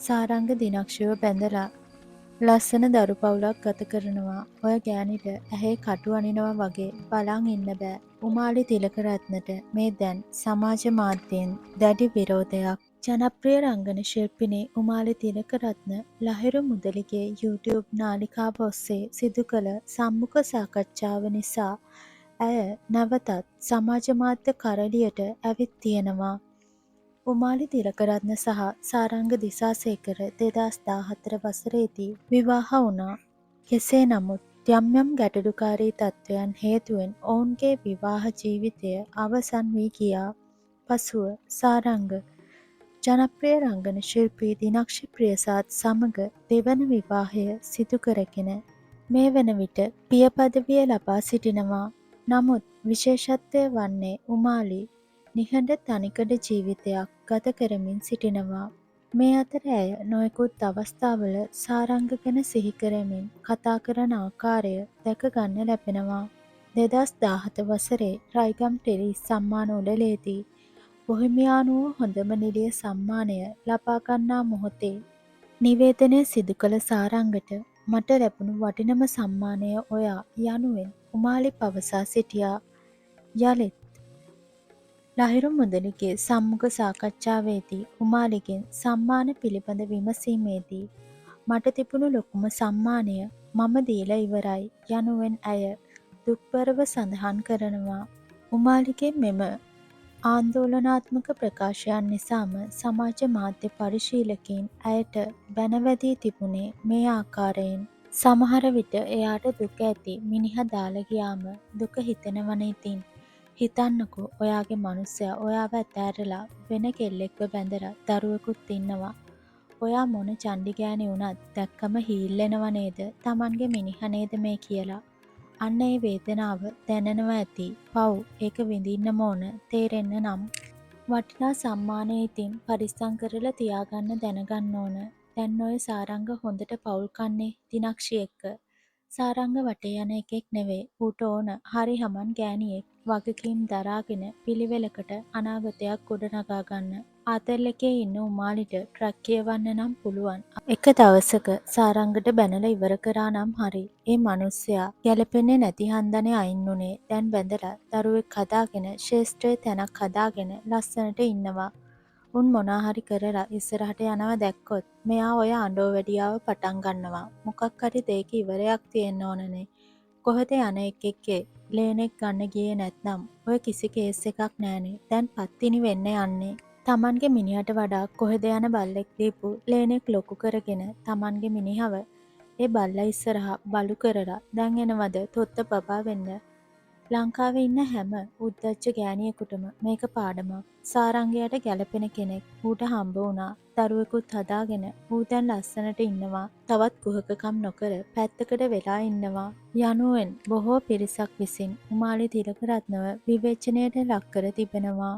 සාරංග දිනක්ෂිව බැඳලා ලස්සන දරු පවුලක් ගත කරනවා. ඔය ගෑනිට ඇහේ කටු අනිනවා වගේ බලන් ඉන්න බෑ. උමාලි තිලකරත්නට මේ දැන් සමාජ මාධ්‍යයෙන් දැඩි විරෝධයක්. ජනප්‍රිය රංගන ශිල්පිනී උමාලි තිලකරත්න ලහිරු මුදලිගේ YouTube නාලිකාව ඔස්සේ සිදු කළ සම්මුඛ සාකච්ඡාව නිසා ඇය නැවතත් සමාජ මාධ්‍ය කරළියට ඇවිත් තියෙනවා. උමාලි තිලකරත්න සහ සාරංග දිසාසේකර 2014 වසරේදී විවාහ වුණා. කෙසේ නමුත් යම් යම් ගැටලුකාරී තත්ත්වයන් හේතුවෙන් ඔවුන්ගේ විවාහ ජීවිතය අවසන් වී ගියා. පසුව සාරංග ජනප්‍රිය රංගන ශිල්පී දිනක්ෂි ප්‍රියසාද් සමග දෙවන විවාහය සිදු කරගෙන මේ වන විට පිය පදවිය ලබා සිටිනවා. නමුත් විශේෂත්වය වන්නේ උමාලි නිහඬ තනිකඩ ජීවිතයක් ගත කරමින් සිටිනවා. මේ අතර ඇය නොයෙකුත් අවස්ථාවල සාරංග ගැන සිහි කරමින් කතා කරන ආකාරය දැක ගන්න ලැබෙනවා. 2017 වසරේ රයිගම් ටෙලි සම්මාන උළෙලේදී බොහිමියානුවෝ හොඳම නිළිය සම්මානය ලබා ගන්නා මොහොතේ නිවේදනය සිදු කළ සාරංගට මට ලැබුණු වටිනම සම්මානය ඔයා යනුවෙන් උමාලි පවසා සිටියා. යළිත් ලහිරු මුදලිගේ සම්මුඛ සාකච්ඡාවේදී උමාලිගෙන් සම්මාන පිළිබඳ විමසීමේදී මට තිබුණු ලොකුම සම්මානය මම දීලා ඉවරයි යනුවෙන් ඇය දුක්බරව සඳහන් කරනවා. උමාලිගේ මෙම ආන්දෝලනාත්මක ප්‍රකාශයන් නිසාම සමාජ මාධ්‍ය පරිශීලකයින් ඇයට බැනවැදී තිබුණේ මේ ආකාරයෙන්. සමහර විට එයාට දුක ඇති මිනිහා දාලා ගියාම දුක හිතෙනවනේ ඉතින්. හිතන්නකෝ ඔයාගේ මනුස්සයා ඔයාව ඇතෑරලා වෙන කෙල්ලෙක්ව බැඳලා දරුවෙකුත් ඉන්නවා. ඔයා මොන චණ්ඩි ගෑණි වුණත් දැක්කම හීල්ලෙනව නේද තමන්ගේ මිනිහා නේද මේ කියලා. අන්න ඒ වේදනාව දැනෙනවා ඇති. පව් ඒක විඳින්නම ඕන තේරෙන්න නම්. වටිනා සම්මානය ඉතින් පරිස්සම් කරලා තියාගන්න දැනගන්න ඕන. දැන් ඔය සාරංග හොඳට පවුල් කන්නේ දිනක්ෂි එක්ක. සාරංග වටේ යන එකෙක් නෙවෙයි. ඌට ඕන හරි හමන් ගෑණියෙක් වගකීම් දරාගෙන පිළිවෙලකට අනාගතයක් ගොඩනගා ගන්න. ආතල් එකේ ඉන්න උමාලිට ට්‍රක් කියවන්න නම් පුළුවන්. එක දවසක සාරංගට බැනලා ඉවර කරා නම් හරි. ඒ මනුස්සයා ගැලපෙන්නේ නැති හන්දනේ අයින් උනේ. දැන් බැඳලා දරුවෙක් හදාගෙන ශේෂ්ත්‍රයේ තැනක් හදාගෙන ලස්සනට ඉන්නවා. උන් මොනා හරි කරලා ඉස්සරහට යනවා දැක්කොත් මෙයා ඔය අඬෝ වැඩියාව පටන් ගන්නවා. මොකක් හරි දෙයක ඉවරයක් තියෙන්න ඕනනේ. කොහෙද යන එකෙක්ගේ ලේනෙක් ගන්න ගියේ නැත්නම් ඔය කිසි කේස් එකක් නෑනේ. දැන් පත්තිනි වෙන්න යන්නේ. තමන්ගේ මිනිහට වඩා කොහෙද යන බල්ලෙක් දීපු ලේනෙක් ලොකු කරගෙන තමන්ගේ මිනිහව ඒ බල්ලා ඉස්සරහා බලු කරලා දැන් එනවද තොත්ත බබා වෙන්න. ලංකාවේ ඉන්න හැම උද්දච්ච ගෑණියෙකුටම මේක පාඩමක්. සාරංගයට ගැලපෙන කෙනෙක් ඌට හම්බ වුණා. දරුවෙකුත් හදාගෙන ඌ දැන් ලස්සනට ඉන්නවා. තවත් කුහකකම් නොකර පැත්තකට වෙලා ඉන්නවා යනුවෙන් බොහෝ පිරිසක් විසින් උමාලි තිලකරත්නව විවේචනයට ලක් කර තිබෙනවා.